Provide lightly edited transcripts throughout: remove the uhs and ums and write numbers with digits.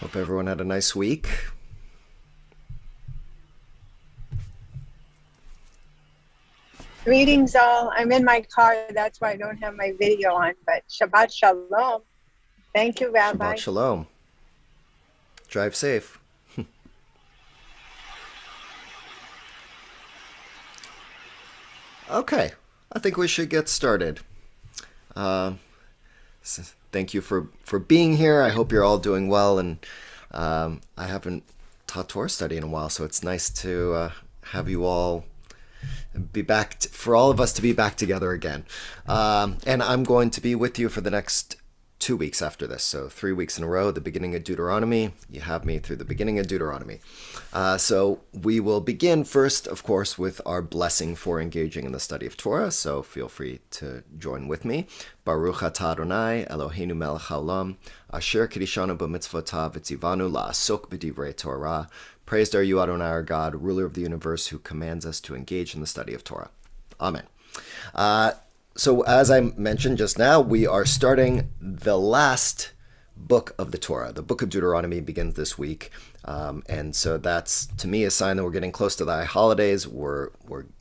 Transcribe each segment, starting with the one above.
Hope everyone had a nice week. Greetings all. I'm in my car, that's why I don't have my video on, but Shabbat Shalom. Thank you, Shabbat Rabbi. Shalom. Drive safe. Okay, I think we should get started. Uh, Thank you for being here. I hope you're all doing well, and I haven't taught Torah study in a while, so it's nice to have you all be back, for all of us to be back together again. And I'm going to be with you for the next 2 weeks after this. So 3 weeks in a row, the beginning of Deuteronomy. You have me through the beginning of Deuteronomy. So we will begin first, of course, with our blessing for engaging in the study of Torah. So feel free to join with me. Baruch atah Adonai Eloheinu melech haolam asher kiddushanu b'mitzvotav v'tzivanu la'asok b'divrei Torah. Praised are you, Adonai, our God, ruler of the universe, who commands us to engage in the study of Torah. Amen. So as I mentioned just now, we are starting the last book of the Torah. The Book of Deuteronomy begins this week. And so that's, to me, a sign that we're getting close to the holidays. We're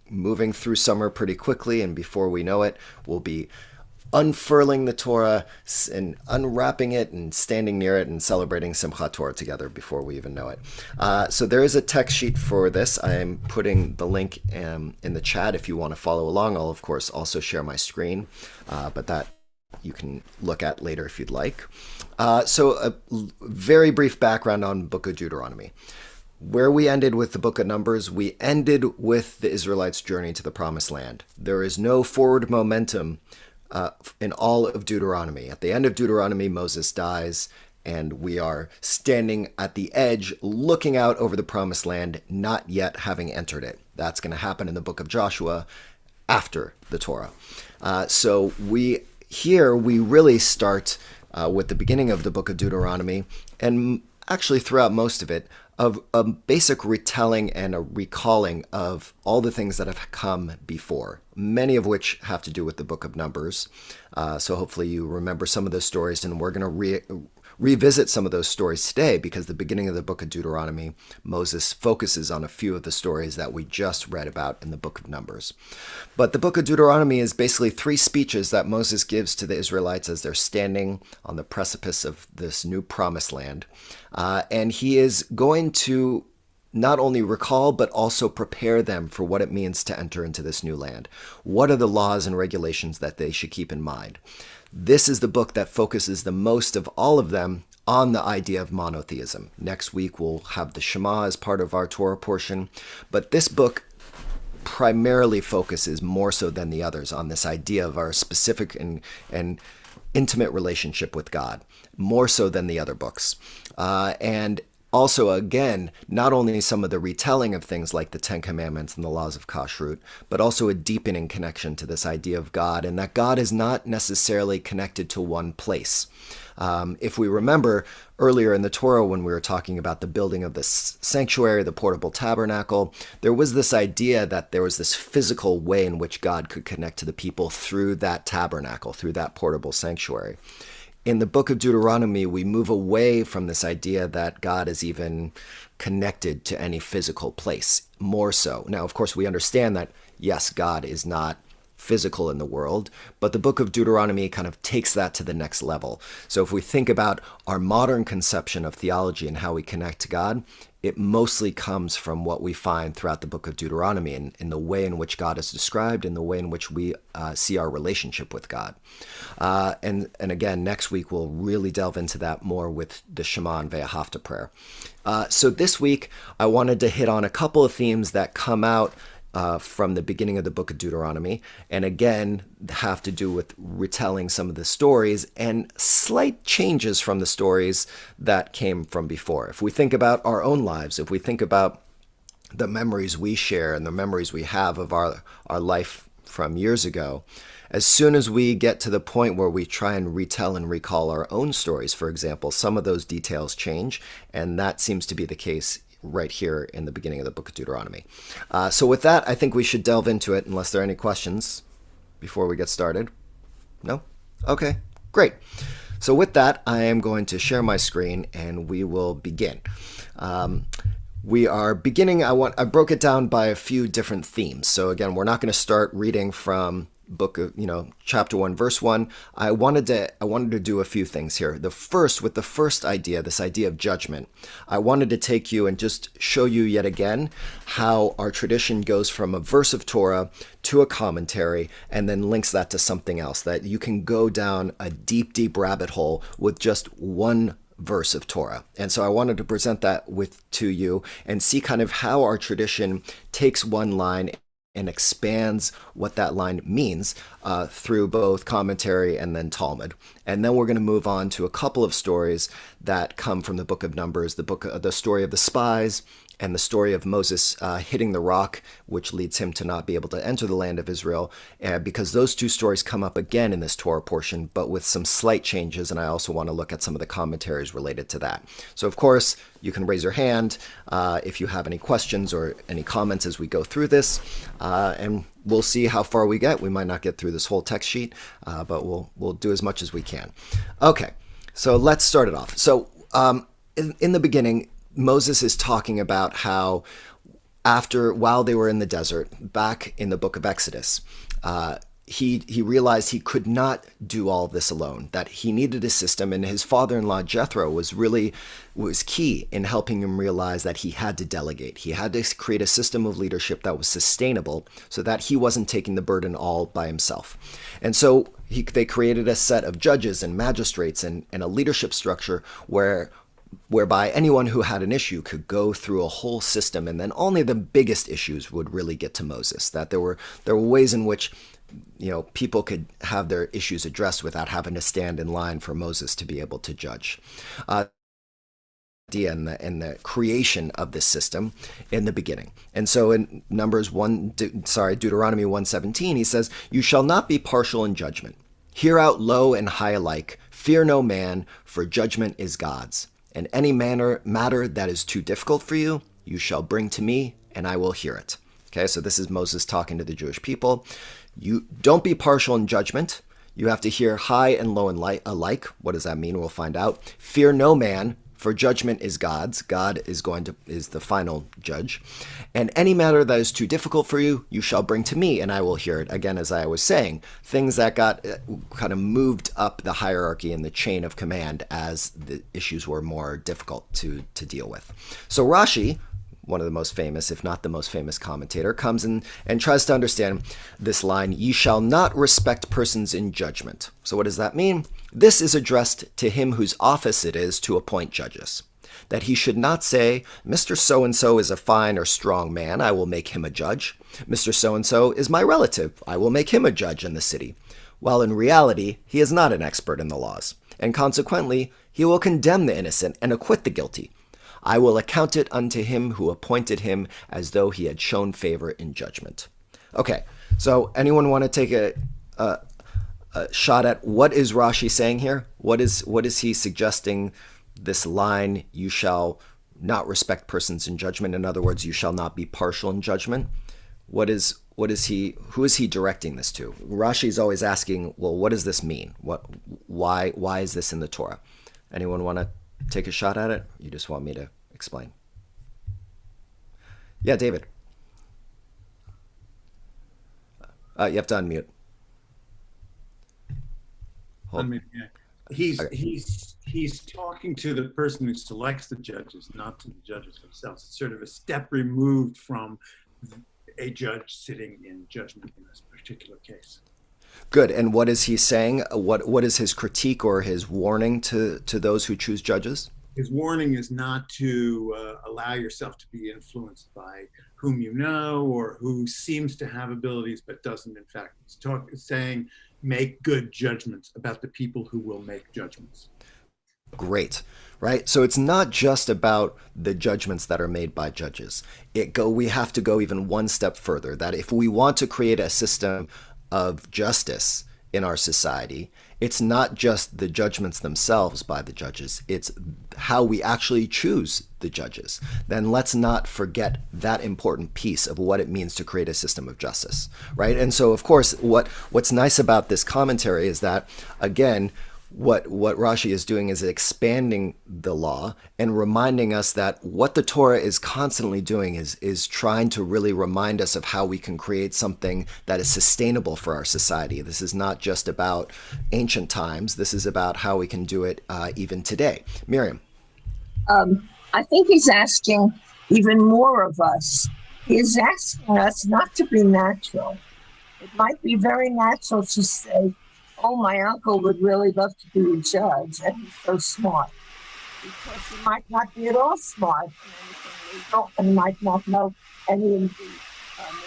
moving through summer pretty quickly, and before we know it, we'll be unfurling the Torah and unwrapping it and standing near it and celebrating Simchat Torah together before we even know it. So there is a text sheet for this. I am putting the link in the chat if you want to follow along. I'll, of course, also share my screen, but that you can look at later if you'd like. So a very brief background on Book of Deuteronomy. Where we ended with the Book of Numbers, we ended with the Israelites' journey to the Promised Land. There is no forward momentum in all of Deuteronomy. At the end of Deuteronomy, Moses dies, and we are standing at the edge, looking out over the Promised Land, not yet having entered it. That's going to happen in the book of Joshua after the Torah. So we really start with the beginning of the book of Deuteronomy, and actually throughout most of it, of a basic retelling and a recalling of all the things that have come before, many of which have to do with the book of Numbers. So hopefully you remember some of those stories, and we're going to revisit some of those stories today, because the beginning of the book of Deuteronomy, Moses focuses on a few of the stories that we just read about in the book of Numbers. But the book of Deuteronomy is basically 3 speeches that Moses gives to the Israelites as they're standing on the precipice of this new promised land. And he is going to not only recall, but also prepare them for what it means to enter into this new land. What are the laws and regulations that they should keep in mind? This is the book that focuses the most of all of them on the idea of monotheism. Next week, we'll have the Shema as part of our Torah portion, but this book primarily focuses, more so than the others, on this idea of our specific and intimate relationship with God, more so than the other books. And also, again, not only some of the retelling of things like the Ten Commandments and the laws of Kashrut, but also a deepening connection to this idea of God, and that God is not necessarily connected to one place. If we remember earlier in the Torah, when we were talking about the building of this sanctuary, the portable tabernacle, there was this idea that there was this physical way in which God could connect to the people through that tabernacle, through that portable sanctuary. In the book of Deuteronomy, we move away from this idea that God is even connected to any physical place, more so. Now, of course, we understand that, yes, God is not physical in the world, but the book of Deuteronomy kind of takes that to the next level. So if we think about our modern conception of theology and how we connect to God, it mostly comes from what we find throughout the book of Deuteronomy, in the way in which God is described, in the way in which we see our relationship with God. And again, next week we'll really delve into that more with the Shema and Ve'ahavta prayer. So this week I wanted to hit on a couple of themes that come out from the beginning of the book of Deuteronomy, and again have to do with retelling some of the stories and slight changes from the stories that came from before. If we think about our own lives, if we think about the memories we share and the memories we have of our life from years ago, as soon as we get to the point where we try and retell and recall our own stories, for example, some of those details change, and that seems to be the case right here in the beginning of the book of Deuteronomy. So with that, I think we should delve into it, unless there are any questions before we get started. No? Okay, great. So with that, I am going to share my screen and we will begin. We are beginning, I broke it down by a few different themes. So again, we're not going to start reading from book of, chapter 1, verse 1. I wanted to do a few things here. With the first idea, this idea of judgment, I wanted to take you and just show you yet again how our tradition goes from a verse of Torah to a commentary and then links that to something else, that you can go down a deep, deep rabbit hole with just one verse of Torah. And so I wanted to present that to you and see kind of how our tradition takes one line and expands what that line means through both commentary and then Talmud. And then we're going to move on to a couple of stories that come from the Book of Numbers, the story of the spies, and the story of Moses hitting the rock, which leads him to not be able to enter the land of Israel, because those two stories come up again in this Torah portion, but with some slight changes, and I also want to look at some of the commentaries related to that. So, of course, you can raise your hand if you have any questions or any comments as we go through this, and we'll see how far we get. We might not get through this whole text sheet, but we'll do as much as we can. Okay, so let's start it off. So, in the beginning, Moses is talking about how while they were in the desert, back in the book of Exodus, he realized he could not do all this alone, that he needed a system, and his father-in-law Jethro was key in helping him realize that he had to delegate. He had to create a system of leadership that was sustainable so that he wasn't taking the burden all by himself. And so they created a set of judges and magistrates and a leadership structure whereby anyone who had an issue could go through a whole system, and then only the biggest issues would really get to Moses. That there were ways in which people could have their issues addressed without having to stand in line for Moses to be able to judge. And the creation of this system in the beginning. And so in Deuteronomy 1:17, he says, "You shall not be partial in judgment. Hear out low and high alike. Fear no man, for judgment is God's. And any matter that is too difficult for you, you shall bring to me, and I will hear it." Okay, so this is Moses talking to the Jewish people. You don't be partial in judgment. You have to hear high and low and alike. What does that mean? We'll find out. Fear no man, for judgment is God's. God is the final judge. And any matter that is too difficult for you, you shall bring to me, and I will hear it. Again, as I was saying, things that got kind of moved up the hierarchy and the chain of command as the issues were more difficult to deal with. So Rashi, one of the most famous, if not the most famous commentator, comes in and tries to understand this line, "Ye shall not respect persons in judgment." So what does that mean? This is addressed to him whose office it is to appoint judges. That he should not say, "Mr. So-and-so is a fine or strong man, I will make him a judge. Mr. So-and-so is my relative, I will make him a judge in the city." While in reality, he is not an expert in the laws, and consequently, he will condemn the innocent and acquit the guilty. "I will account it unto him who appointed him as though he had shown favor in judgment." Okay, so anyone want to take a shot at what is Rashi saying here? What is he suggesting? This line, "You shall not respect persons in judgment." In other words, you shall not be partial in judgment. Who is he directing this to? Rashi is always asking, well, what does this mean? Why is this in the Torah? Anyone want to take a shot at it? You just want me to explain? Yeah, David. You have to unmute. Unmute, yeah. He's talking to the person who selects the judges, not to the judges themselves. It's sort of a step removed from a judge sitting in judgment in this particular case. Good. And what is he saying? What is his critique or his warning to those who choose judges? His warning is not to allow yourself to be influenced by whom you know or who seems to have abilities but doesn't in fact. It's saying make good judgments about the people who will make judgments. Great. Right? So it's not just about the judgments that are made by judges. We have to go even one step further, that if we want to create a system of justice in our society, it's not just the judgments themselves by the judges, it's how we actually choose the judges. Then let's not forget that important piece of what it means to create a system of justice, right? And so, of course, what's nice about this commentary is that, again, what Rashi is doing is expanding the law and reminding us that what the Torah is constantly doing is trying to really remind us of how we can create something that is sustainable for our society. This is not just about ancient times. This is about how we can do it even today. Miriam. I think he's asking even more of us. He's asking us not to be natural. It might be very natural to say, oh, my uncle would really love to be a judge, and he's so smart. Because he might not be at all smart in anything legal, and might not know any of the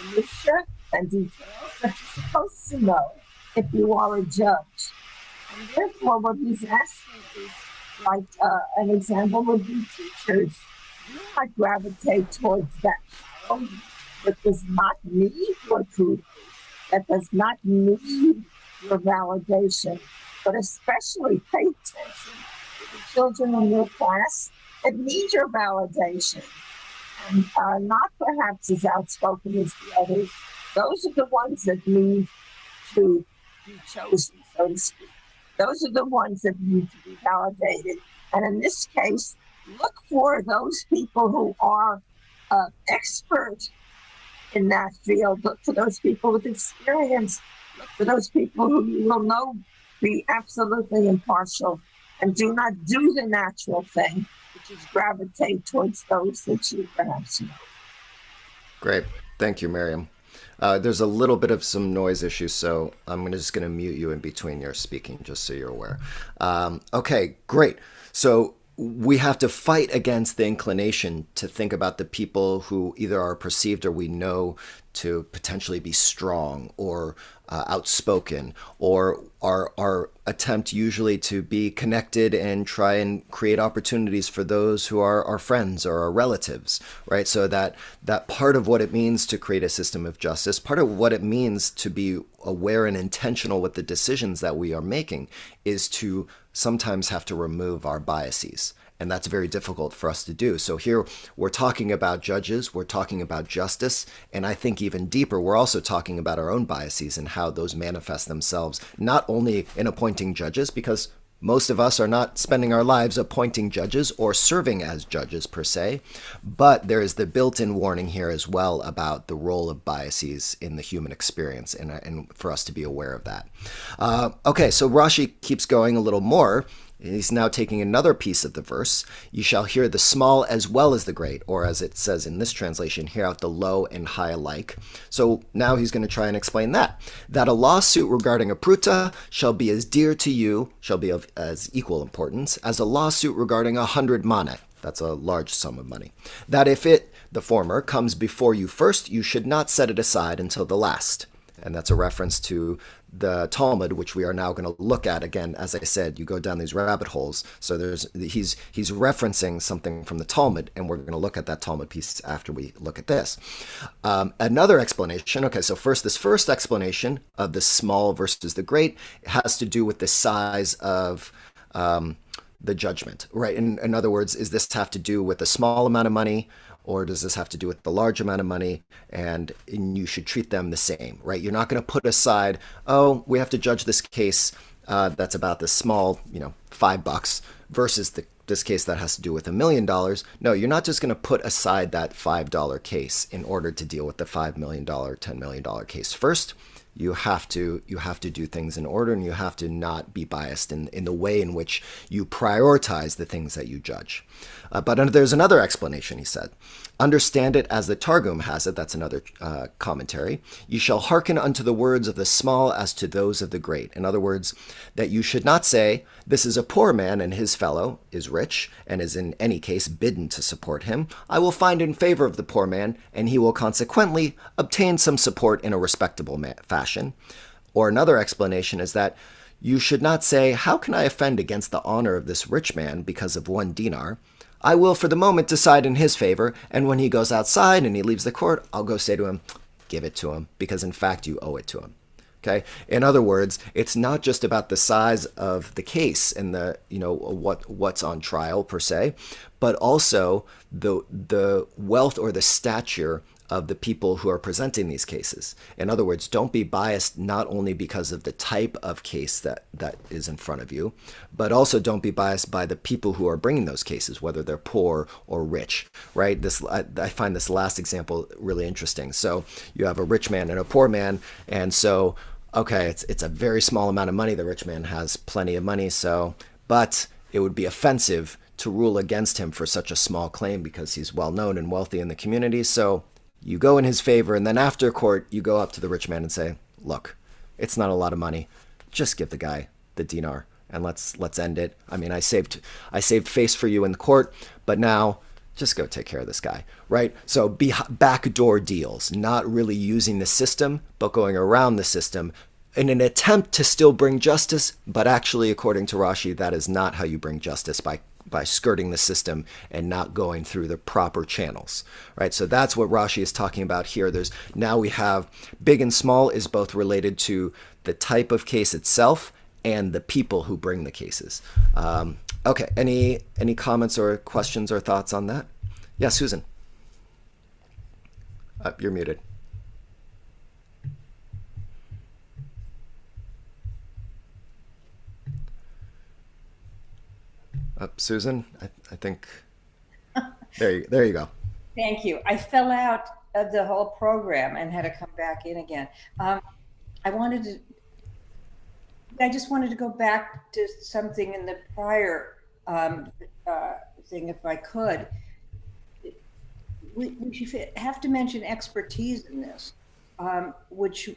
minutiae and details that you're supposed to know if you are a judge. And therefore, what he's asking is, like an example would be teachers. You might gravitate towards that child that does not need your proof, that does not need your validation, but especially pay attention to the children in your class that need your validation and are not perhaps as outspoken as the others. Those are the ones that need to be chosen, so to speak. Those are the ones that need to be validated. And in this case, look for those people who are expert in that field. Look for those people with experience. Look for those people who you will know be absolutely impartial and do not do the natural thing, which is gravitate towards those that you perhaps know. Great. Thank you, Miriam. There's a little bit of some noise issues, so I'm just going to mute you in between your speaking, just so you're aware. Okay, great. So we have to fight against the inclination to think about the people who either are perceived or we know to potentially be strong or outspoken, or our attempt usually to be connected and try and create opportunities for those who are our friends or our relatives, right? So that part of what it means to create a system of justice, part of what it means to be aware and intentional with the decisions that we are making, is to sometimes have to remove our biases. And that's very difficult for us to do. So here we're talking about judges, we're talking about justice, and I think even deeper, we're also talking about our own biases and how those manifest themselves, not only in appointing judges, because most of us are not spending our lives appointing judges or serving as judges per se, but there is the built-in warning here as well about the role of biases in the human experience, and for us to be aware of that. Okay, so Rashi keeps going a little more. He's now taking another piece of the verse. You shall hear the small as well as the great, or as it says in this translation, hear out the low and high alike. So now he's going to try and explain that a lawsuit regarding a pruta shall be as dear to you, shall be of as equal importance, as a lawsuit regarding 100 maneh. That's a large sum of money. That if it, the former, comes before you first, you should not set it aside until the last. And that's a reference to the Talmud, which we are now going to look at. Again, as I said, you go down these rabbit holes. So he's referencing something from the Talmud, and we're going to look at that Talmud piece after we look at this. Another explanation. Okay, so this first explanation of the small versus the great has to do with the size of the judgment, right? In other words, does this have to do with a small amount of money, or does this have to do with the large amount of money? And you should treat them the same, right? You're not going to put aside, oh, we have to judge this case that's about the small, $5 versus this case that has to do with $1 million. No, you're not just going to put aside that $5 case in order to deal with the $5 million, $10 million case first. You have to do things in order, and you have to not be biased in the way in which you prioritize the things that you judge. But there's another explanation, he said. Understand it as the Targum has it, that's another commentary. You shall hearken unto the words of the small as to those of the great. In other words, that you should not say, this is a poor man and his fellow is rich and is in any case bidden to support him. I will find in favor of the poor man, and he will consequently obtain some support in a respectable fashion. Or another explanation is that you should not say, how can I offend against the honor of this rich man because of 1 dinar? I will for the moment decide in his favor, and when he goes outside and he leaves the court, I'll go say to him, give it to him, because in fact you owe it to him. Okay? In other words, it's not just about the size of the case and the what's on trial per se, but also the wealth or the stature of the people who are presenting these cases. In other words, don't be biased not only because of the type of case that is in front of you, but also don't be biased by the people who are bringing those cases, whether they're poor or rich, right? I find this last example really interesting. So you have a rich man and a poor man, and so, okay, it's a very small amount of money. The rich man has plenty of money, but it would be offensive to rule against him for such a small claim because he's well known and wealthy in the community. So you go in his favor, and then after court, you go up to the rich man and say, look, it's not a lot of money. Just give the guy the dinar and let's end it. I mean, I saved face for you in the court, but now just go take care of this guy, right? So backdoor deals, not really using the system, but going around the system in an attempt to still bring justice. But actually, according to Rashi, that is not how you bring justice, by skirting the system and not going through the proper channels, right? So that's what Rashi is talking about here. Now we have big and small is both related to the type of case itself and the people who bring the cases. Okay, any comments or questions or thoughts on that? Yeah, Susan. You're muted. Susan, I think there you go. Thank you. I fell out of the whole program and had to come back in again. I just wanted to go back to something in the prior thing, if I could. We have to mention expertise in this, which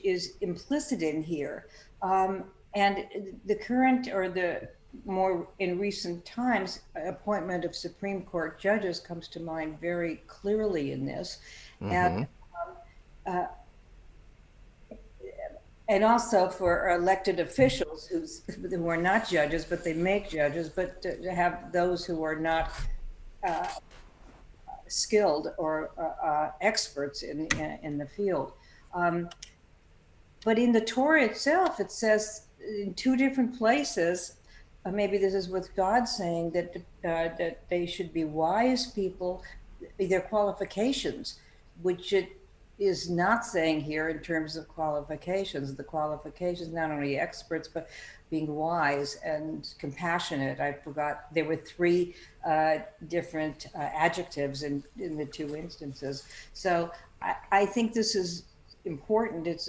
is implicit in here. And the current, or the more in recent times, appointment of Supreme Court judges comes to mind very clearly in this. Mm-hmm. And also for elected officials who are not judges, but they make judges, but to have those who are not skilled or experts in the field. But in the Torah itself, it says in two different places, maybe this is with God saying that they should be wise people, their qualifications, which it is not saying here in terms of qualifications. The qualifications, not only experts, but being wise and compassionate. I forgot, there were three different adjectives in the two instances. So I think this is important. It's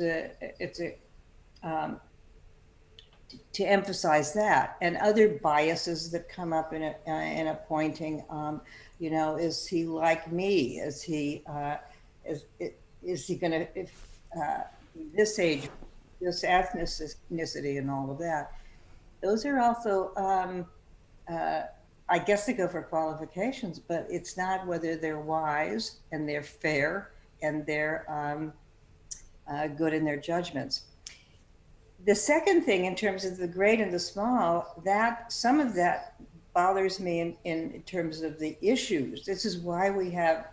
to emphasize that, and other biases that come up in appointing. Is he like me? Is he going to, if this age, this ethnicity, and all of that? Those are also, I guess, they go for qualifications, but it's not whether they're wise and they're fair and they're good in their judgments. The second thing, in terms of the great and the small, that some of that bothers me in terms of the issues. This is why we have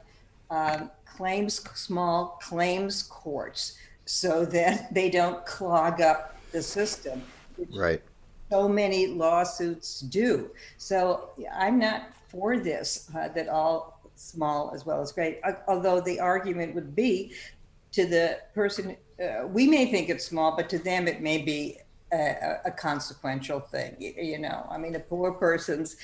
small claims courts, so that they don't clog up the system, which right. So many lawsuits do. So I'm not for this, that all small as well as great, although the argument would be to the person, we may think it's small, but to them it may be a consequential thing. I mean, a poor person's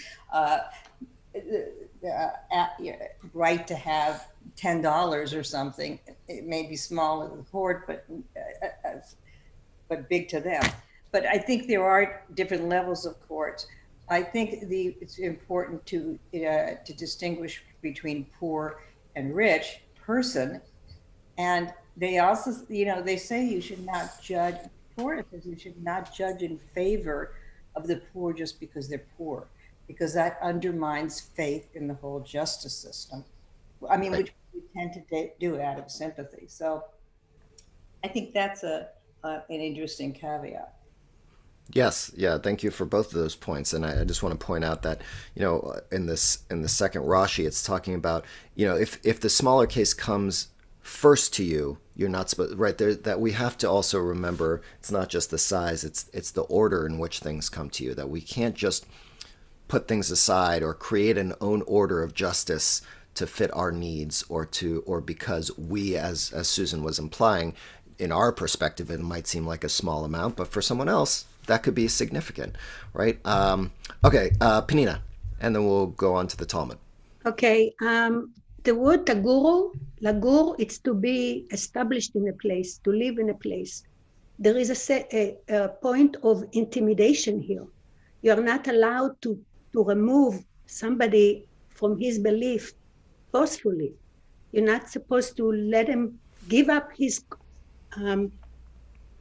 right to have $10 or something, it may be small in the court, but big to them. But I think there are different levels of courts. I think it's important to distinguish between poor and rich person. And they also, they say you should not judge poor, because you should not judge in favor of the poor just because they're poor, because that undermines faith in the whole justice system. I mean, right. Which we tend to do out of sympathy. So I think that's an interesting caveat. Yes, yeah, thank you for both of those points. And I just want to point out that, in the second Rashi, it's talking about, if the smaller case comes first to you, you're not supposed, right there, that we have to also remember it's not just the size, it's the order in which things come to you, that we can't just put things aside or create an own order of justice to fit our needs, or because we, as Susan was implying, in our perspective, it might seem like a small amount, but for someone else, that could be significant, right? Okay, Penina, and then we'll go on to the Talmud. Okay, the word taguru, lagur, it's to be established in a place, to live in a place. There is a point of intimidation here. You are not allowed to remove somebody from his belief forcefully. You're not supposed to let him give up his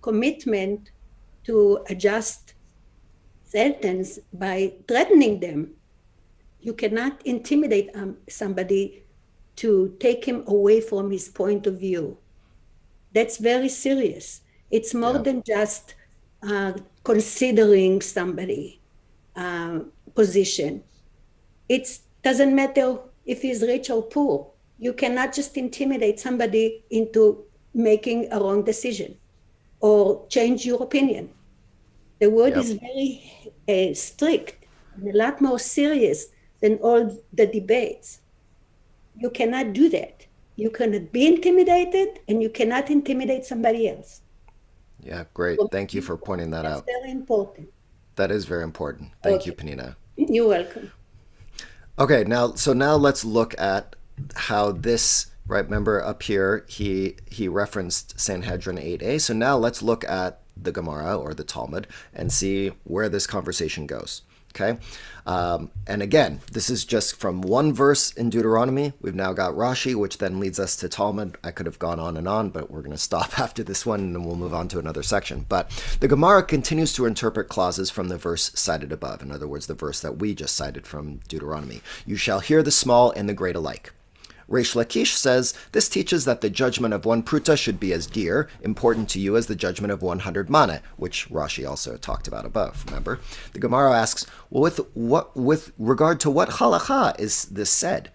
commitment to a just sentence by threatening them. You cannot intimidate somebody to take him away from his point of view. That's very serious. It's more than just considering somebody position. It doesn't matter if he's rich or poor. You cannot just intimidate somebody into making a wrong decision or change your opinion. The word is very strict and a lot more serious than all the debates. You cannot do that. You cannot be intimidated, and you cannot intimidate somebody else. Yeah, great. Thank you for pointing that out. That's very important. That is very important. Thank you, Penina. You're welcome. Okay, now let's look at how this, right, remember up here, he referenced Sanhedrin 8a. So now let's look at the Gemara or the Talmud and see where this conversation goes. Okay, and again, this is just from one verse in Deuteronomy. We've now got Rashi, which then leads us to Talmud. I could have gone on, but we're going to stop after this one, and then we'll move on to another section. But the Gemara continues to interpret clauses from the verse cited above. In other words, the verse that we just cited from Deuteronomy. You shall hear the small and the great alike. Reish Lakish says, this teaches that the judgment of 1 pruta should be as dear, important to you as the judgment of 100 mana, which Rashi also talked about above, remember? The Gemara asks, well, with regard to what halakha is this said?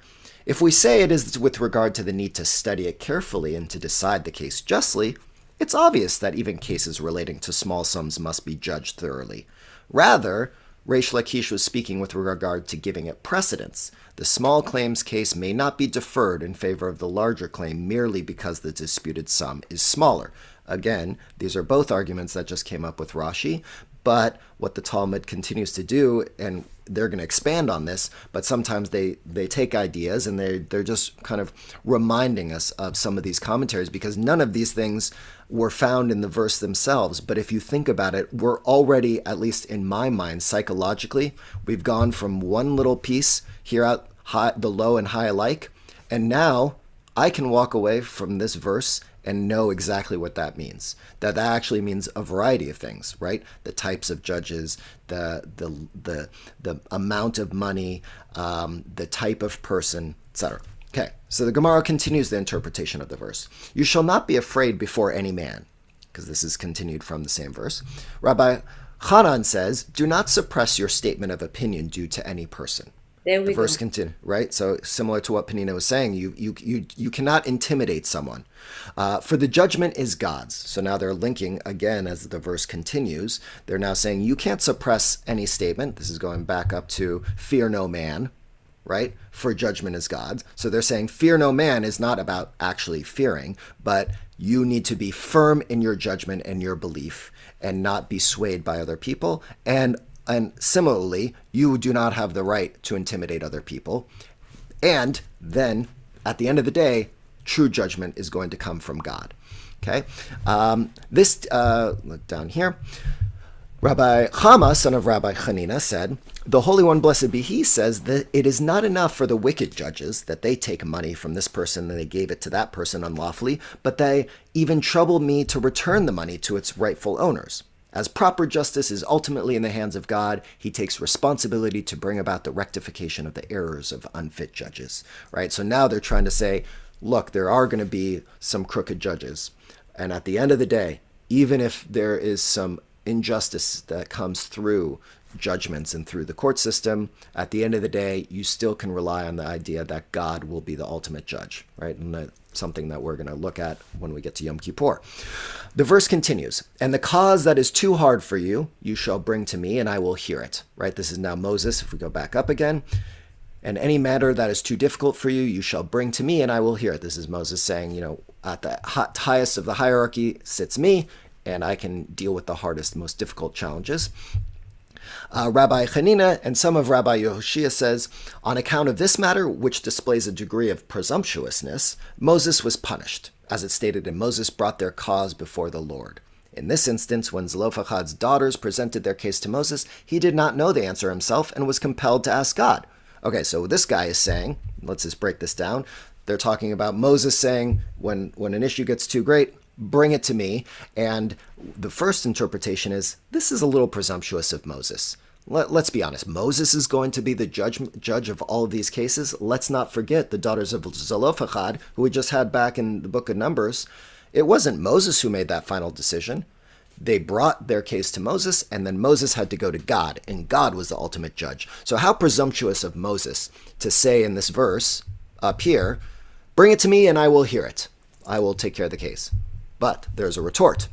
If we say it is with regard to the need to study it carefully and to decide the case justly, it's obvious that even cases relating to small sums must be judged thoroughly. Rather, Reish Lakish was speaking with regard to giving it precedence. The small claims case may not be deferred in favor of the larger claim merely because the disputed sum is smaller. Again, these are both arguments that just came up with Rashi, but what the Talmud continues to do, and they're going to expand on this, but sometimes they take ideas and they're just kind of reminding us of some of these commentaries, because none of these things were found in the verse themselves. But if you think about it, we're already, at least in my mind, psychologically, we've gone from one little piece here out high, the low and high alike, and now I can walk away from this verse and know exactly what that means. That actually means a variety of things, right? The types of judges, the amount of money, the type of person, etc. Okay, so the Gemara continues the interpretation of the verse. You shall not be afraid before any man, because this is continued from the same verse. Rabbi Hanan says, do not suppress your statement of opinion due to any person. There we The verse go. continue, right? So similar to what Penina was saying, you cannot intimidate someone. For the judgment is God's. So now they're linking again as the verse continues. They're now saying you can't suppress any statement. This is going back up to fear no man, right? For judgment is God's. So they're saying fear no man is not about actually fearing, but you need to be firm in your judgment and your belief and not be swayed by other people. And similarly, you do not have the right to intimidate other people. And then, at the end of the day, true judgment is going to come from God. Okay? Look down here. Rabbi Chama, son of Rabbi Hanina, said, the Holy One, blessed be he, says that it is not enough for the wicked judges that they take money from this person and they gave it to that person unlawfully, but they even trouble me to return the money to its rightful owners. As proper justice is ultimately in the hands of God, he takes responsibility to bring about the rectification of the errors of unfit judges, right? So now they're trying to say, look, there are going to be some crooked judges. And at the end of the day, even if there is some injustice that comes through judgments and through the court system, at the end of the day, you still can rely on the idea that God will be the ultimate judge, right? And that's something that we're going to look at when we get to Yom Kippur. The verse continues, and the cause that is too hard for you, you shall bring to me, and I will hear it, right? This is now Moses. If we go back up again, And any matter that is too difficult for you, you shall bring to me, and I will hear it. This is Moses saying, at the highest of the hierarchy sits me, and I can deal with the hardest, most difficult challenges. Rabbi Hanina and some of Rabbi Yehoshua says, on account of this matter, which displays a degree of presumptuousness, Moses was punished, as it stated in Moses brought their cause before the Lord. In this instance, when Zelophehad's daughters presented their case to Moses, he did not know the answer himself and was compelled to ask God. Okay, so this guy is saying, let's just break this down. They're talking about Moses saying, when an issue gets too great, bring it to me. And the first interpretation is, this is a little presumptuous of Moses. Let's be honest. Moses is going to be the judge of all of these cases. Let's not forget the daughters of Zelophehad, who we just had back in the Book of Numbers. It wasn't Moses who made that final decision. They brought their case to Moses, and then Moses had to go to God, and God was the ultimate judge. So how presumptuous of Moses to say in this verse up here, bring it to me and I will hear it. I will take care of the case. But there's a retort.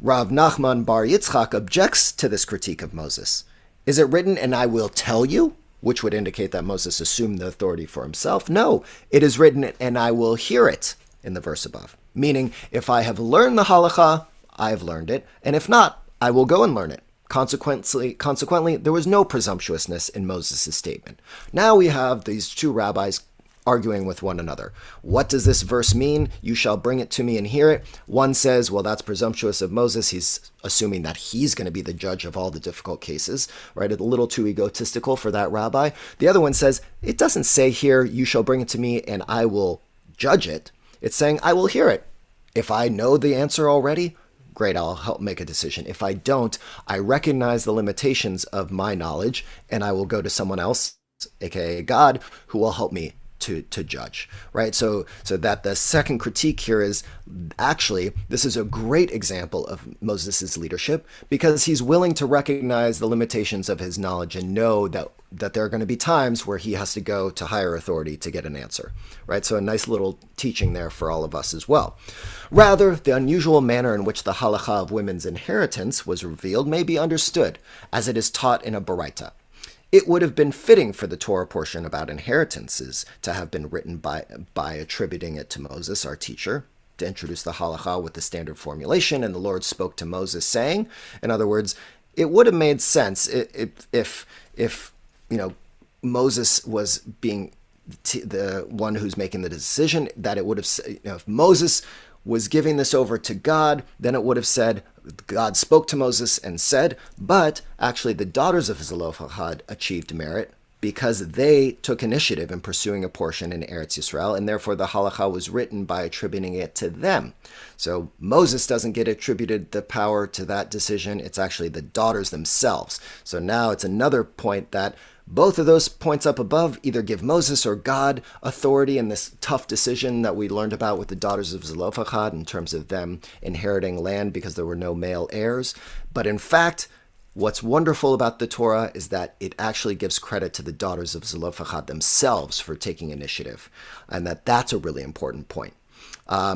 Rav Nachman Bar Yitzchak objects to this critique of Moses. Is it written, and I will tell you? Which would indicate that Moses assumed the authority for himself. No, it is written, and I will hear it in the verse above. Meaning, if I have learned the halakha, I have learned it, and if not, I will go and learn it. Consequently, there was no presumptuousness in Moses' statement. Now we have these two rabbis arguing with one another. What does this verse mean? You shall bring it to me and hear it. One says, well, that's presumptuous of Moses. He's assuming that he's going to be the judge of all the difficult cases, right? A little too egotistical for that rabbi. The other one says, it doesn't say here, you shall bring it to me and I will judge it. It's saying, I will hear it. If I know the answer already, great, I'll help make a decision. If I don't, I recognize the limitations of my knowledge and I will go to someone else, aka God, who will help me to judge, right? So that the second critique here is actually, this is a great example of Moses' leadership because he's willing to recognize the limitations of his knowledge and know that there are going to be times where he has to go to higher authority to get an answer, right? So a nice little teaching there for all of us as well. Rather, the unusual manner in which the halakha of women's inheritance was revealed may be understood as it is taught in a baraita. It would have been fitting for the Torah portion about inheritances to have been written by attributing it to Moses, our teacher, to introduce the halakha with the standard formulation, and the Lord spoke to Moses saying, in other words, it would have made sense if Moses was being the one who's making the decision, that it would have, if Moses was giving this over to God, then it would have said, God spoke to Moses and said, but actually the daughters of Zelophehad achieved merit because they took initiative in pursuing a portion in Eretz Yisrael, and therefore the halakha was written by attributing it to them. So Moses doesn't get attributed the power to that decision. It's actually the daughters themselves. So now it's another point that both of those points up above either give Moses or God authority in this tough decision that we learned about with the daughters of Zelophehad in terms of them inheriting land because there were no male heirs. But in fact, what's wonderful about the Torah is that it actually gives credit to the daughters of Zelophehad themselves for taking initiative, and that's a really important point.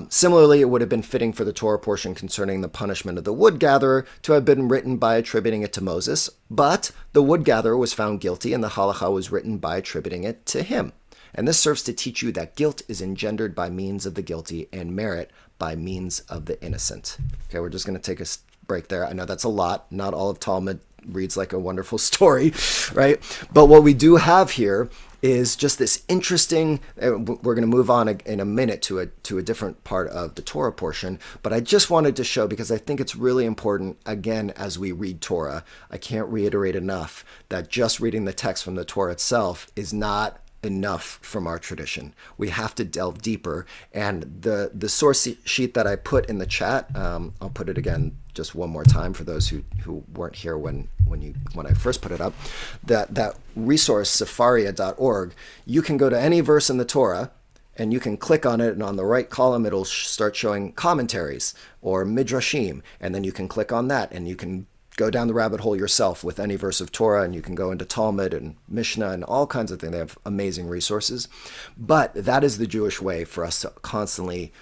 Similarly, it would have been fitting for the Torah portion concerning the punishment of the wood gatherer to have been written by attributing it to Moses, but the wood gatherer was found guilty and the halakha was written by attributing it to him. And this serves to teach you that guilt is engendered by means of the guilty and merit by means of the innocent. Okay, we're just going to take a break there. I know that's a lot. Not all of Talmud reads like a wonderful story, right? But what we do have here is just this interesting, we're going to move on in a minute to a different part of the Torah portion, but I just wanted to show, because I think it's really important, again, as we read Torah, I can't reiterate enough that just reading the text from the Torah itself is not enough from our tradition. We have to delve deeper, and the source sheet that I put in the chat, I'll put it again just one more time for those who weren't here when I first put it up. That resource, sefaria.org, you can go to any verse in the Torah and you can click on it, and on the right column it'll start showing commentaries or midrashim, and then you can click on that and you can go down the rabbit hole yourself with any verse of Torah, and you can go into Talmud and Mishnah and all kinds of things. They have amazing resources. But that is the Jewish way for us to constantly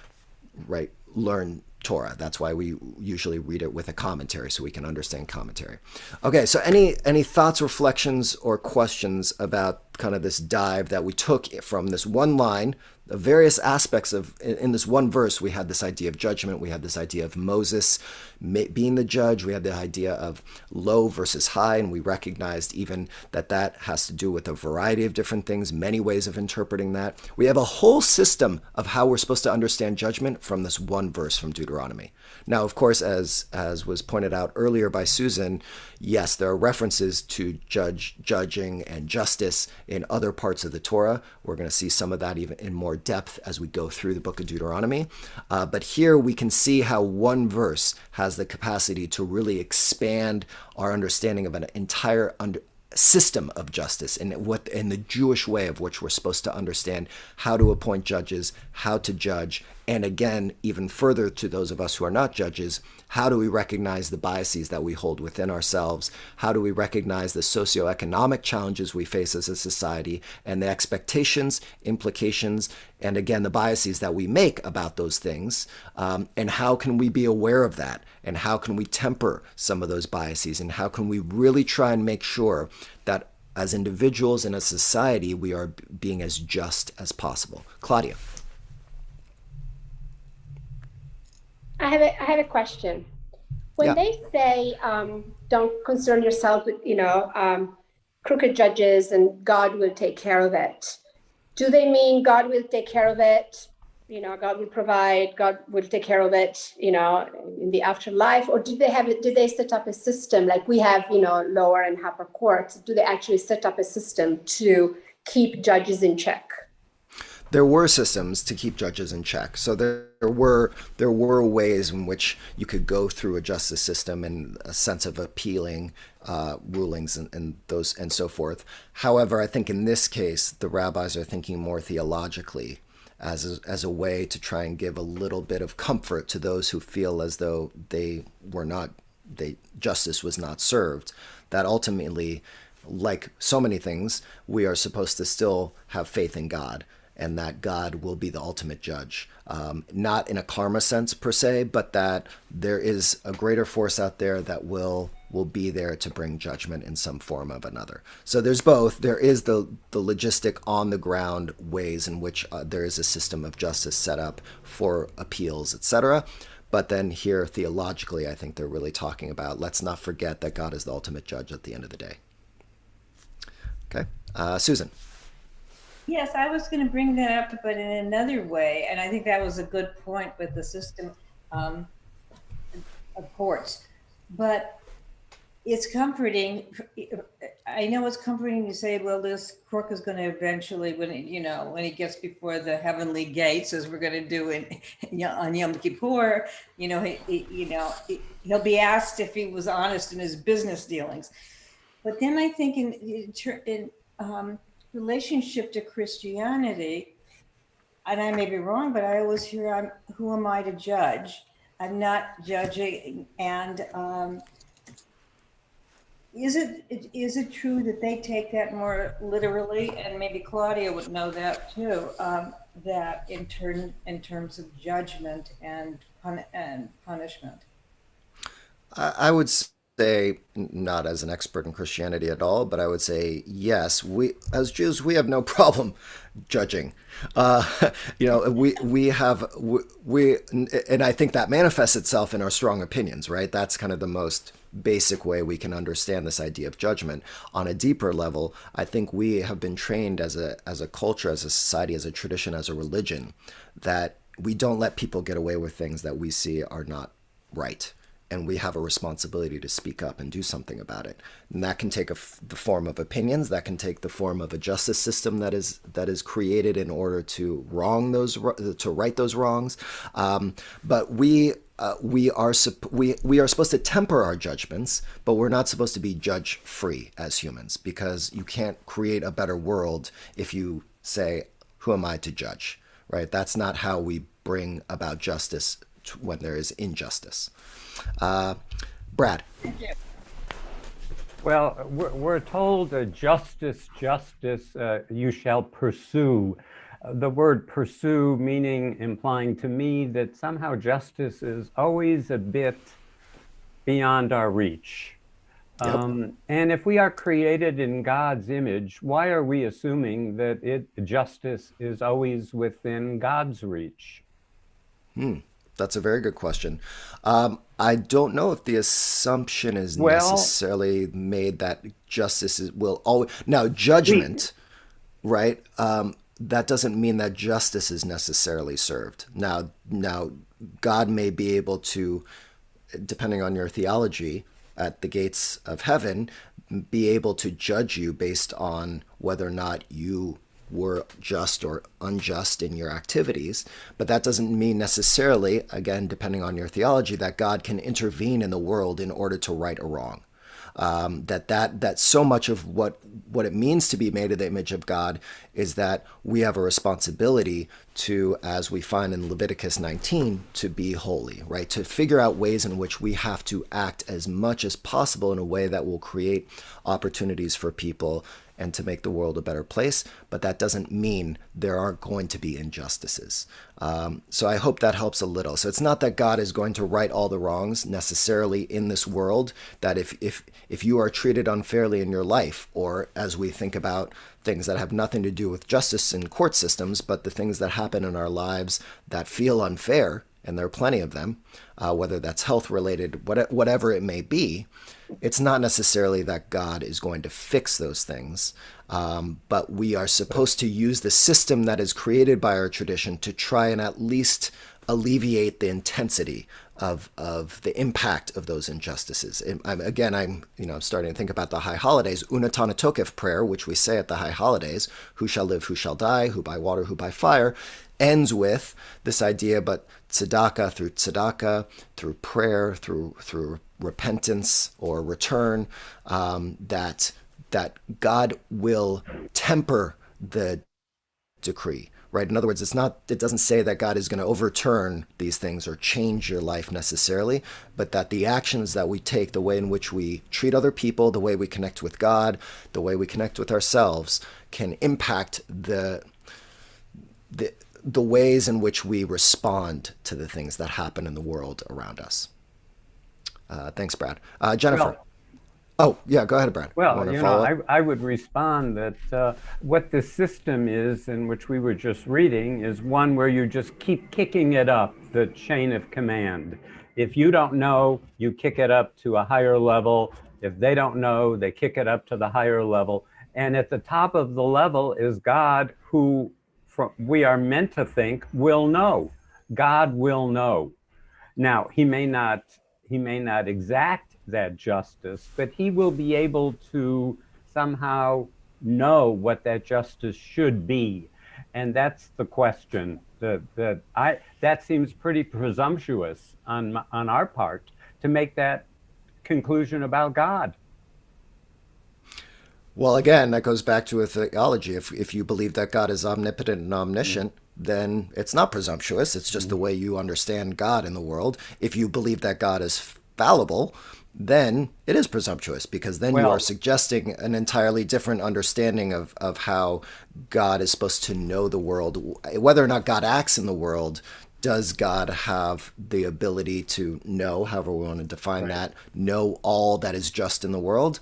learn Torah. That's why we usually read it with a commentary, so we can understand commentary. Okay, so any thoughts, reflections, or questions about kind of this dive that we took from this one line, the various aspects of, in this one verse, we had this idea of judgment, we had this idea of Moses being the judge, we had the idea of low versus high, and we recognized even that that has to do with a variety of different things, many ways of interpreting that. We have a whole system of how we're supposed to understand judgment from this one verse from Deuteronomy. Now, of course, as was pointed out earlier by Susan, yes, there are references to judging and justice in other parts of the Torah. We're going to see some of that even in more depth as we go through the Book of Deuteronomy. But here we can see how one verse has the capacity to really expand our understanding of an entire system of justice and what in the Jewish way of which we're supposed to understand how to appoint judges, how to judge, and again, even further to those of us who are not judges, how do we recognize the biases that we hold within ourselves? How do we recognize the socioeconomic challenges we face as a society and the expectations, implications, and again, the biases that we make about those things? And how can we be aware of that? And how can we temper some of those biases? And how can we really try and make sure that as individuals in a society, we are being as just as possible? Claudia. I have a question. When Yeah. they say, don't concern yourself with, crooked judges and God will take care of it, do they mean God will take care of it? God will provide, God will take care of it, in the afterlife? Or do they set up a system like we have, lower and upper courts? Do they actually set up a system to keep judges in check? There were systems to keep judges in check. So there were ways in which you could go through a justice system and a sense of appealing rulings and those and so forth. However, I think in this case, the rabbis are thinking more theologically as a way to try and give a little bit of comfort to those who feel as though justice was not served. That ultimately, like so many things, we are supposed to still have faith in God, and that God will be the ultimate judge. Not in a karma sense per se, but that there is a greater force out there that will be there to bring judgment in some form of another. So there's both. There is the logistic on the ground ways in which there is a system of justice set up for appeals, etc. But then here theologically, I think they're really talking about, let's not forget that God is the ultimate judge at the end of the day. Okay, Susan. Yes, I was going to bring that up, but in another way, and I think that was a good point with the system of courts. But it's comforting. I know it's comforting to say, well, this crook is going to eventually, when he gets before the heavenly gates, as we're going to do on Yom Kippur, he'll be asked if he was honest in his business dealings. But then I think in relationship to Christianity, and I may be wrong, but I always hear, who am I to judge? I'm not judging. And is it true that they take that more literally? And maybe Claudia would know that too, that in terms of judgment and punishment. I would say, not as an expert in Christianity at all, but I would say yes. We as Jews, we have no problem judging. We have, and I think that manifests itself in our strong opinions, right? That's kind of the most basic way we can understand this idea of judgment. On a deeper level, I think we have been trained as a culture, as a society, as a tradition, as a religion, that we don't let people get away with things that we see are not right. And we have a responsibility to speak up and do something about it. And that can take the form of opinions. That can take the form of a justice system that is created in order to right those wrongs. But we are supposed to temper our judgments, but we're not supposed to be judge free as humans, because you can't create a better world if you say, "Who am I to judge?" Right? That's not how we bring about justice when there is injustice. Brad. Well, we're told justice, you shall pursue. the word pursue meaning implying to me that somehow justice is always a bit beyond our reach. Yep. And if we are created in God's image, why are we assuming that justice is always within God's reach? That's a very good question. I don't know if the assumption is Well- necessarily made that will always. Now, judgment, right? That doesn't mean that justice is necessarily served. Now, God may be able to, depending on your theology, at the gates of heaven, be able to judge you based on whether or not you were just or unjust in your activities. But that doesn't mean necessarily, again, depending on your theology, that God can intervene in the world in order to right a wrong. That so much of what it means to be made in the image of God is that we have a responsibility to, as we find in Leviticus 19, to be holy, right? To figure out ways in which we have to act as much as possible in a way that will create opportunities for people and to make the world a better place. But that doesn't mean there aren't going to be injustices. So I hope that helps a little. So it's not that God is going to right all the wrongs necessarily in this world, that if you are treated unfairly in your life, or as we think about things that have nothing to do with justice in court systems, but the things that happen in our lives that feel unfair, and there are plenty of them, whether that's health related, whatever it may be, it's not necessarily that God is going to fix those things, but we are supposed to use the system that is created by our tradition to try and at least alleviate the intensity of the impact of those injustices. I'm starting to think about the high holidays. Unatana Tokef prayer, which we say at the high holidays, who shall live, who shall die, who by water, who by fire, ends with this idea, but tzedakah, through prayer, through repentance or return, that God will temper the decree. Right. In other words, it doesn't say that God is going to overturn these things or change your life necessarily, but that the actions that we take, the way in which we treat other people, the way we connect with God, the way we connect with ourselves, can impact the ways in which we respond to the things that happen in the world around us. Thanks, Brad. Jennifer. Well, oh, yeah, go ahead, Brad. Well, I would respond that what the system is, in which we were just reading, is one where you just keep kicking it up the chain of command. If you don't know, you kick it up to a higher level. If they don't know, they kick it up to the higher level. And at the top of the level is God, who we are meant to think will know. God will know. Now, he may not exact that justice, but he will be able to somehow know what that justice should be. And that's the question that seems pretty presumptuous on our part to make that conclusion about God. Well, again, that goes back to a theology. If you believe that God is omnipotent and omniscient, then it's not presumptuous. It's just the way you understand God in the world. If you believe that God is fallible, then it is presumptuous, because then you are suggesting an entirely different understanding of how God is supposed to know the world. Whether or not God acts in the world, does God have the ability to know, however we want to define that, know all that is just in the world?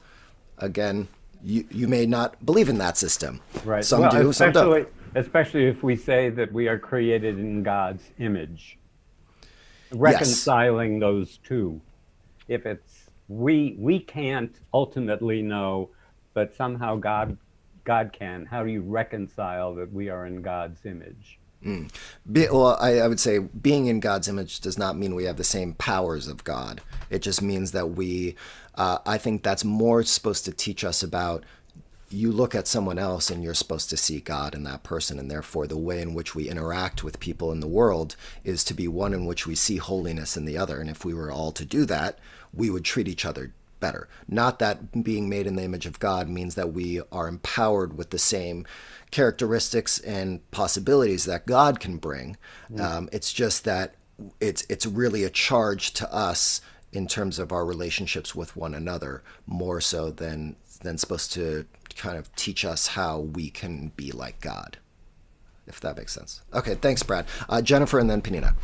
Again, you may not believe in that system. Right. Some do, some don't. Especially if we say that we are created in God's image. Reconciling those two. If it's we can't ultimately know, but somehow God can. How do you reconcile that we are in God's image? Well, I would say being in God's image does not mean we have the same powers of God. It just means that I think that's more supposed to teach us about, you look at someone else and you're supposed to see God in that person, and therefore the way in which we interact with people in the world is to be one in which we see holiness in the other. And if we were all to do that, we would treat each other better. Not that being made in the image of God means that we are empowered with the same characteristics and possibilities that God can bring. It's just that it's really a charge to us in terms of our relationships with one another, more so than supposed to kind of teach us how we can be like God. if that makes sense. Okay, thanks, Brad. Jennifer, and then Penina.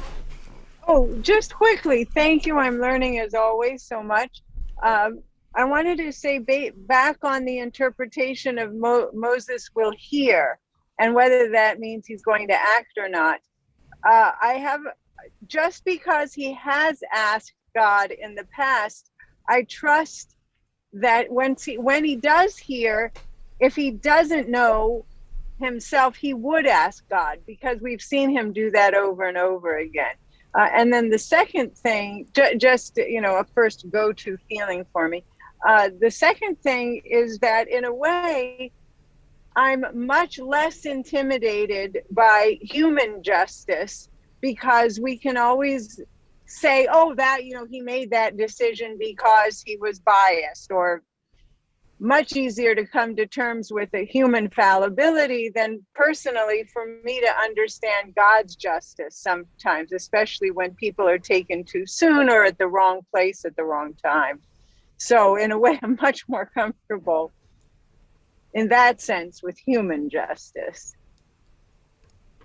Oh, just quickly, thank you. I'm learning as always so much. I wanted to say back on the interpretation of Moses will hear and whether that means he's going to act or not. Just because he has asked God in the past, I trust that when he does hear, if he doesn't know himself, he would ask God, because we've seen him do that over and over again. And then the second thing, just, a first go-to feeling for me. The second thing is that in a way, I'm much less intimidated by human justice, because we can always say, oh, that, he made that decision because he was biased, or much easier to come to terms with a human fallibility than personally for me to understand God's justice sometimes, especially when people are taken too soon or at the wrong place at the wrong time. So in a way, I'm much more comfortable in that sense with human justice.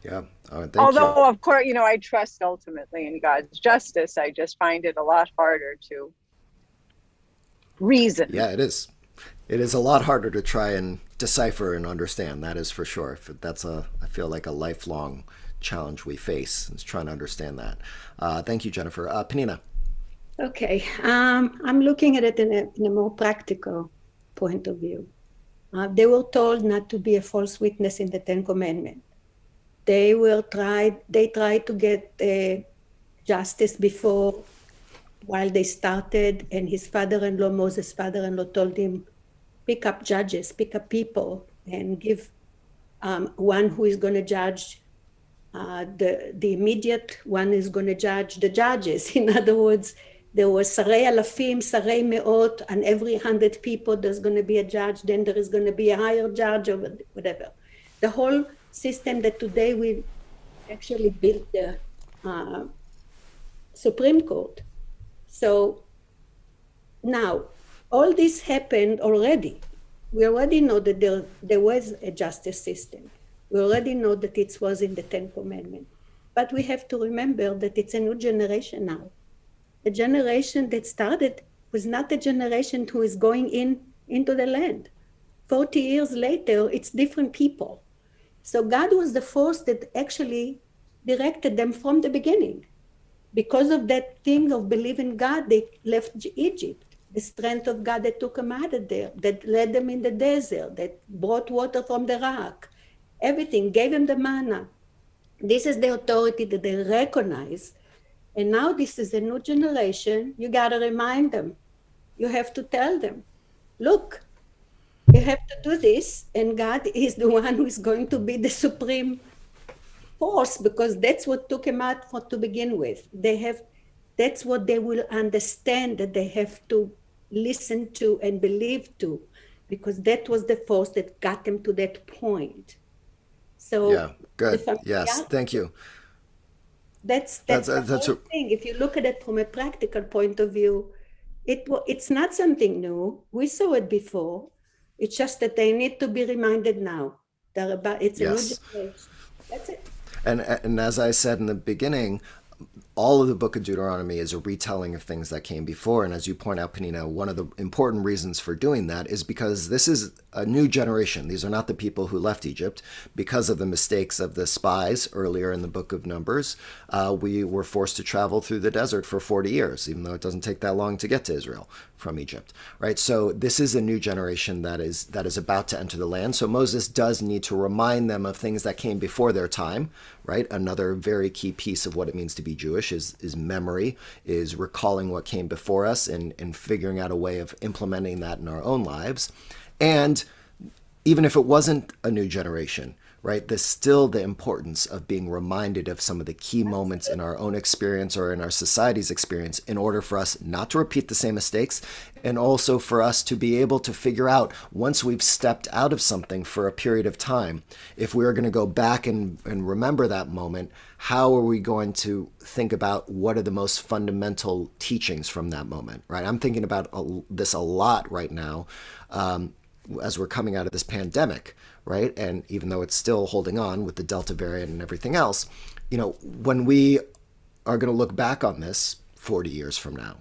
Yeah. Although, of course, I trust ultimately in God's justice. I just find it a lot harder to reason. Yeah, it is. It is a lot harder to try and decipher and understand. That is for sure. I feel like a lifelong challenge we face, is trying to understand that. Thank you, Jennifer. Penina. Okay. I'm looking at it in a more practical point of view. They were told not to be a false witness in the Ten Commandments. They tried to get justice before, while they started, and his father-in-law, Moses' father-in-law, told him, pick up judges, pick up people, and give one who is going to judge the immediate, one is going to judge the judges. In other words, there was sarei alafim, sarei meot, and every 100 people there's going to be a judge, then there is going to be a higher judge, or whatever. The whole system that today we actually built the Supreme Court. So now, all this happened already. We already know that there was a justice system. We already know that it was in the Ten Commandments. But we have to remember that it's a new generation now. The generation that started was not the generation who is going into the land. 40 years later, it's different people. So God was the force that actually directed them from the beginning. Because of that thing of believing God, they left Egypt. The strength of God that took them out of there, that led them in the desert, that brought water from the rock, everything, gave them the manna. This is the authority that they recognize. And now this is a new generation. You got to remind them. You have to tell them, look, you have to do this, and God is the one who is going to be the supreme force, because that's what took him out to begin with. That's what they will understand, that they have to listen to and believe to, because that was the force that got them to that point. So yeah, good. Yes, thank you. That's the whole thing. If you look at it from a practical point of view, it's not something new. We saw it before. It's just that they need to be reminded now. It's a new generation. That's it. And as I said in the beginning, all of the Book of Deuteronomy is a retelling of things that came before. And as you point out, Penina, one of the important reasons for doing that is because this is a new generation. These are not the people who left Egypt. Because of the mistakes of the spies earlier in the Book of Numbers, we were forced to travel through the desert for 40 years, even though it doesn't take that long to get to Israel from Egypt, right? So this is a new generation that is about to enter the land. So Moses does need to remind them of things that came before their time, right? Another very key piece of what it means to be Jewish is memory, is recalling what came before us and figuring out a way of implementing that in our own lives. And even if it wasn't a new generation, right, there's still the importance of being reminded of some of the key moments in our own experience or in our society's experience in order for us not to repeat the same mistakes, and also for us to be able to figure out, once we've stepped out of something for a period of time, if we're going to go back and remember that moment, how are we going to think about what are the most fundamental teachings from that moment, right? I'm thinking about this a lot right now. as we're coming out of this pandemic, right? And even though it's still holding on with the Delta variant and everything else, when we are going to look back on this 40 years from now,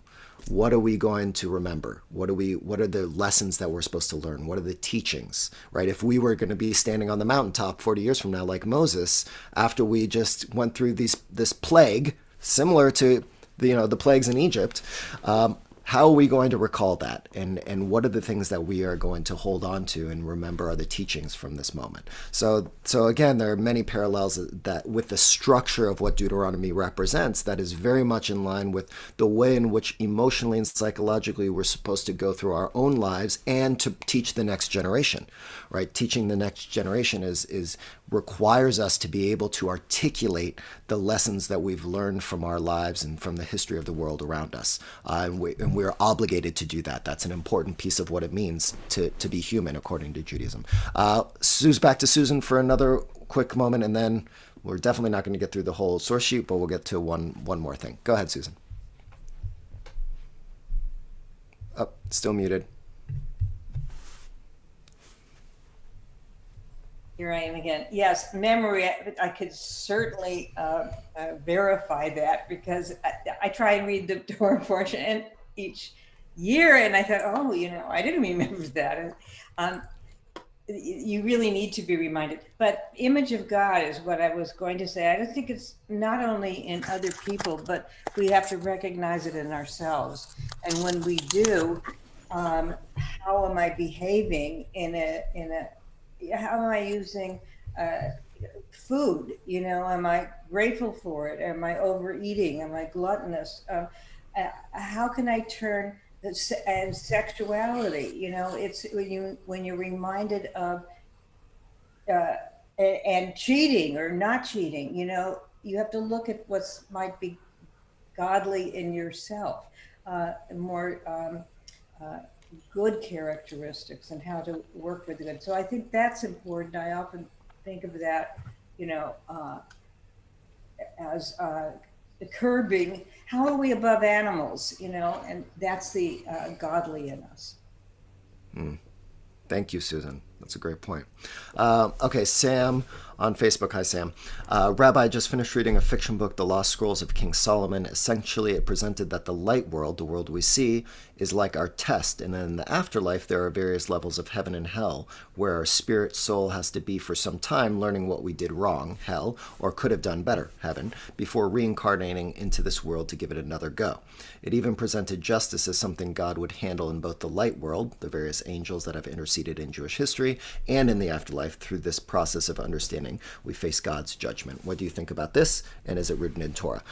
what are we going to remember? What are the lessons that we're supposed to learn? What are the teachings, right? If we were going to be standing on the mountaintop 40 years from now, like Moses, after we just went through this plague, similar to the plagues in Egypt, how are we going to recall that? And what are the things that we are going to hold on to and remember are the teachings from this moment? So again, there are many parallels that with the structure of what Deuteronomy represents that is very much in line with the way in which emotionally and psychologically we're supposed to go through our own lives and to teach the next generation, right? Teaching the next generation is requires us to be able to articulate the lessons that we've learned from our lives and from the history of the world around us. And we're obligated to do that. That's an important piece of what it means to be human, according to Judaism. Back to Susan for another quick moment, and then we're definitely not going to get through the whole source sheet, but we'll get to one more thing. Go ahead, Susan. Oh, still muted. Here I am again. Yes, memory, I could certainly verify that, because I try and read the Torah portion each year, and I thought, I didn't remember that. You really need to be reminded. But image of God is what I was going to say. I don't think it's not only in other people, but we have to recognize it in ourselves. And when we do, how am I behaving how am I using food? Am I grateful for it? Am I overeating? Am I gluttonous? How can I turn and sexuality? It's when you're reminded of and cheating or not cheating. You have to look at what might be godly in yourself, more good characteristics and how to work with it. So I think that's important. I often think of that, as curbing. How are we above animals? And that's the godly in us. Thank you, Susan. That's a great point. Okay, Sam on Facebook. Hi, Sam. Rabbi, I just finished reading a fiction book, The Lost Scrolls of King Solomon. Essentially, it presented that the light world, the world we see, is like our test. And in the afterlife, there are various levels of heaven and hell, where our spirit soul has to be for some time learning what we did wrong, hell, or could have done better, heaven, before reincarnating into this world to give it another go. It even presented justice as something God would handle in both the light world, the various angels that have interceded in Jewish history, and in the afterlife. Through this process of understanding, we face God's judgment. What do you think about this? And is it rooted in Torah?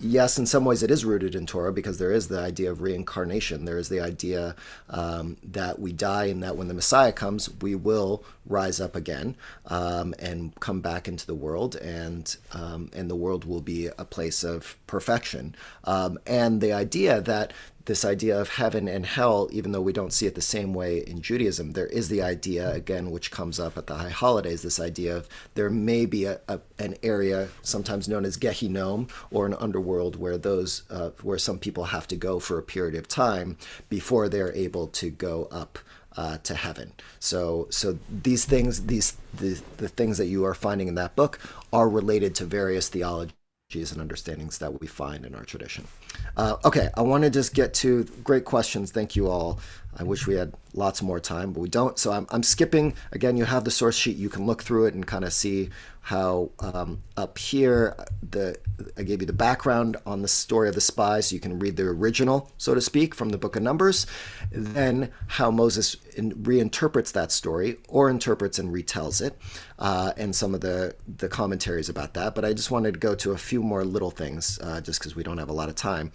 Yes, in some ways it is rooted in Torah, because there is the idea of reincarnation. There is the idea that we die and that when the Messiah comes, we will rise up again and come back into the world, and the world will be a place of perfection. And the idea that this idea of heaven and hell, even though we don't see it the same way in Judaism, there is the idea, again, which comes up at the high holidays, this idea of there may be an area sometimes known as Gehinnom, or an underworld, where where some people have to go for a period of time before they're able to go up to heaven. So these things, the things that you are finding in that book are related to various theologies and understandings that we find in our tradition. Okay, I want to just get to great questions. Thank you all. I wish we had lots more time, but we don't. So I'm skipping. Again, you have the source sheet. You can look through it and kind of see how up here, I gave you the background on the story of the spies. So you can read the original, so to speak, from the Book of Numbers. Then how Moses reinterprets that story, or interprets and retells it, and some of the commentaries about that. But I just wanted to go to a few more little things, just because we don't have a lot of time.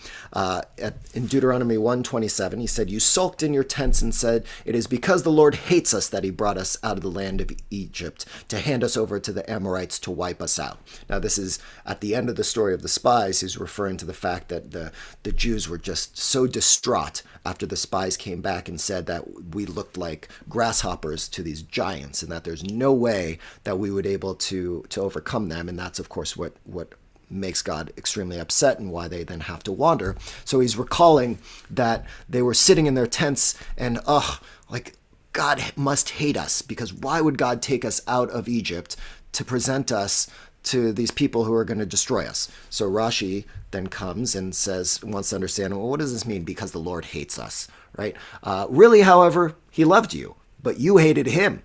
In Deuteronomy 1:27, he said, "You sulked in your tents and said, 'It is because the Lord hates us that he brought us out of the land of Egypt to hand us over to the Amorites to wipe us out.'" Now, this is at the end of the story of the spies. He's referring to the fact that the Jews were just so distraught after the spies came back and said that we looked like grasshoppers to these giants, and that there's no way that we would be able to overcome them. And that's, of course, what makes God extremely upset, and why they then have to wander. So he's recalling that they were sitting in their tents and, God must hate us, because why would God take us out of Egypt to present us to these people who are going to destroy us? So Rashi then comes and wants to understand, well, what does this mean? Because the Lord hates us, right? Really, however, he loved you, but you hated him.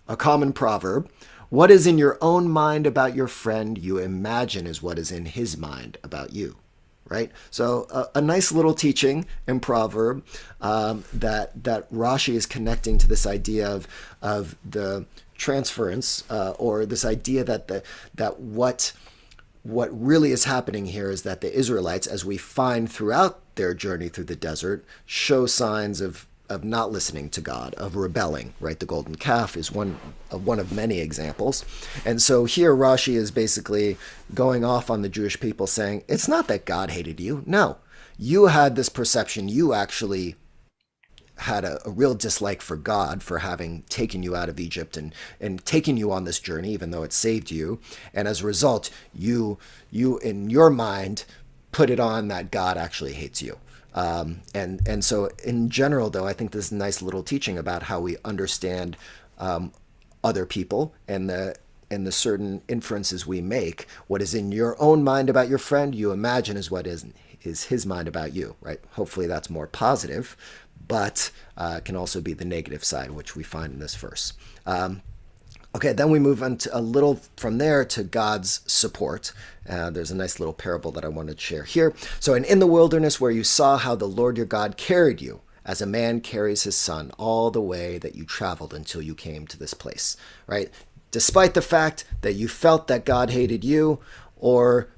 A common proverb: what is in your own mind about your friend, you imagine is what is in his mind about you, right? So a nice little teaching in proverb that Rashi is connecting to this idea of the transference, or this idea that what really is happening here is that the Israelites, as we find throughout their journey through the desert, show signs of not listening to God, of rebelling, right? The golden calf is one of many examples. And so here Rashi is basically going off on the Jewish people, saying, it's not that God hated you. No, you had this perception. You actually had a real dislike for God for having taken you out of Egypt and taken you on this journey, even though it saved you. And as a result, you in your mind put it on that God actually hates you. And so in general, though, I think this is a nice little teaching about how we understand other people and the certain inferences we make. What is in your own mind about your friend, you imagine is what is his mind about you, right? Hopefully that's more positive, but can also be the negative side, which we find in this verse. Okay, then we move on to a little from there to God's support. There's a nice little parable that I wanted to share here. So in the wilderness where you saw how the Lord your God carried you, as a man carries his son, all the way that you traveled until you came to this place, right? Despite the fact that you felt that God hated you, or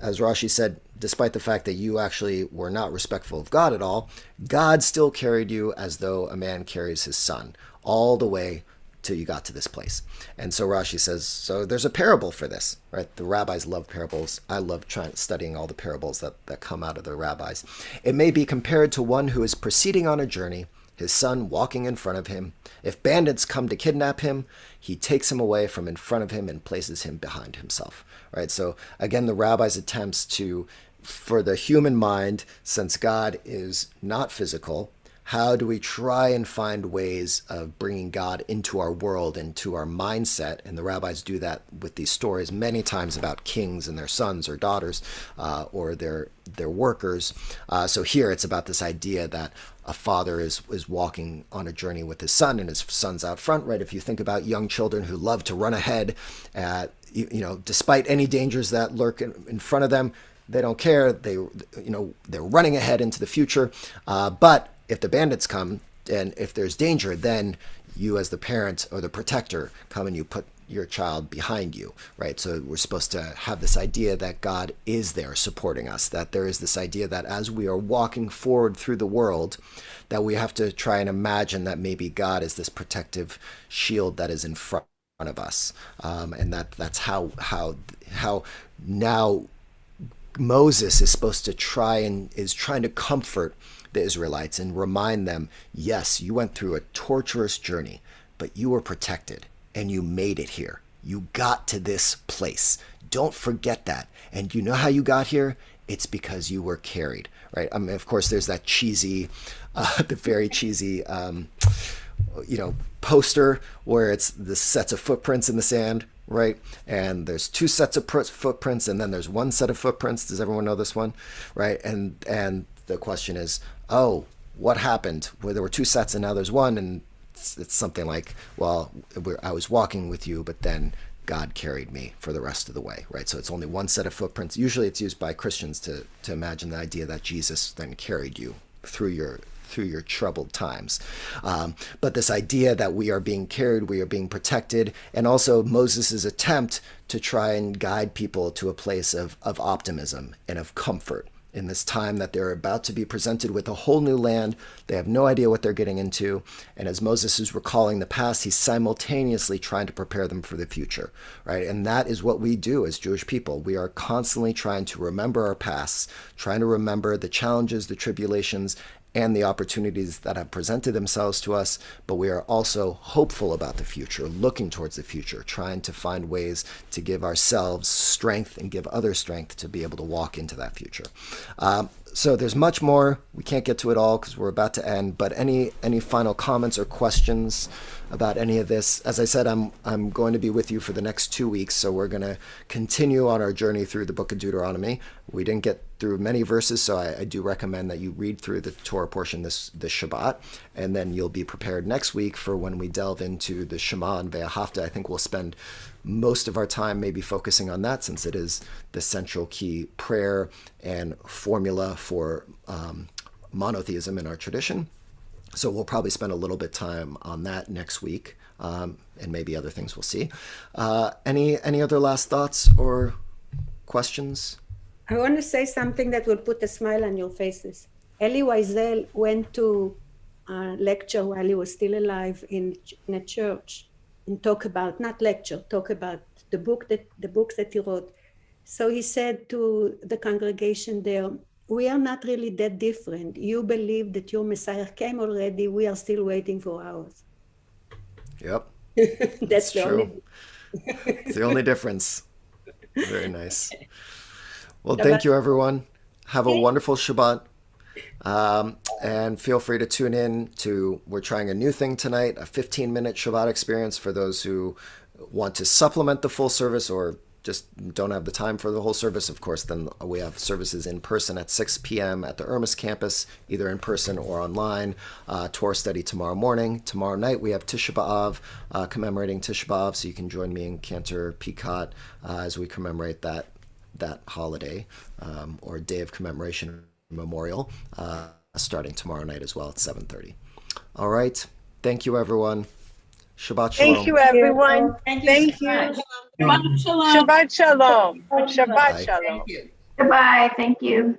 as Rashi said, despite the fact that you actually were not respectful of God at all, God still carried you as though a man carries his son, all the way till you got to this place. And so Rashi says, so there's a parable for this, right? The rabbis love parables. I love studying all the parables that come out of the rabbis. It may be compared to one who is proceeding on a journey, his son walking in front of him. If bandits come to kidnap him, he takes him away from in front of him and places him behind himself, right? So again, the rabbis' attempts for the human mind, since God is not physical, how do we try and find ways of bringing God into our world, into our mindset? And the rabbis do that with these stories many times about kings and their sons or daughters, or their workers. So here it's about this idea that a father is walking on a journey with his son, and his son's out front, right? If you think about young children who love to run ahead, despite any dangers that lurk in front of them, they don't care. They're running ahead into the future. But if the bandits come and if there's danger, then you as the parent or the protector come and you put your child behind you, right? So we're supposed to have this idea that God is there supporting us, that there is this idea that as we are walking forward through the world, that we have to try and imagine that maybe God is this protective shield that is in front of us. And that's how now Moses is supposed to trying to comfort the Israelites and remind them, yes, you went through a torturous journey, but you were protected and you made it here. You got to this place. Don't forget that. And you know how you got here? It's because you were carried, right? I mean, of course, there's that cheesy, the very cheesy, poster where it's the sets of footprints in the sand, right? And there's two sets of footprints, and then there's one set of footprints. Does everyone know this one, right? And the question is, oh, what happened? Well, there were two sets and now there's one, and it's something like, well, I was walking with you, but then God carried me for the rest of the way, right? So it's only one set of footprints. Usually it's used by Christians to imagine the idea that Jesus then carried you through your troubled times. But this idea that we are being carried, we are being protected, and also Moses' attempt to try and guide people to a place of optimism and of comfort in this time that they're about to be presented with a whole new land. They have no idea what they're getting into. And as Moses is recalling the past, he's simultaneously trying to prepare them for the future, right? And that is what we do as Jewish people. We are constantly trying to remember our pasts, trying to remember the challenges, the tribulations, and the opportunities that have presented themselves to us, but we are also hopeful about the future, looking towards the future, trying to find ways to give ourselves strength and give others strength to be able to walk into that future. So there's much more. We can't get to it all because we're about to end. But any final comments or questions about any of this? As I said, I'm going to be with you for the next 2 weeks, so we're going to continue on our journey through the Book of Deuteronomy. We didn't get through many verses, so I do recommend that you read through the Torah portion this Shabbat, and then you'll be prepared next week for when we delve into the Shema and Ve'ahavta. I think we'll spend most of our time maybe focusing on that, since it is the central key prayer and formula for monotheism in our tradition. So we'll probably spend a little bit time on that next week, and maybe other things we'll see. Any other last thoughts or questions? I want to say something that will put a smile on your faces. Elie Wiesel went to a lecture while he was still alive in a church, and talk about the books that he wrote. So he said to the congregation there, we are not really that different. You believe that your Messiah came already. We are still waiting for ours. Yep. That's the true. only. It's the only difference. Very nice. Well, thank you, everyone. Have a wonderful Shabbat. And feel free to tune in we're trying a new thing tonight, a 15-minute Shabbat experience for those who want to supplement the full service or just don't have the time for the whole service. Of course, then we have services in person at 6 p.m. at the Ermis campus, either in person or online. Torah study tomorrow morning. Tomorrow night, we have Tisha B'Av, commemorating Tisha B'Av, so you can join me in Cantor Pequot as we commemorate that holiday, or Day of Commemoration Memorial, starting tomorrow night as well at 7:30. All right. Thank you, everyone. Shabbat shalom. Thank you, everyone. Thank you. Thank you. Shabbat shalom. Shabbat shalom. Shabbat Bye. shalom. Thank you. Goodbye. Thank you.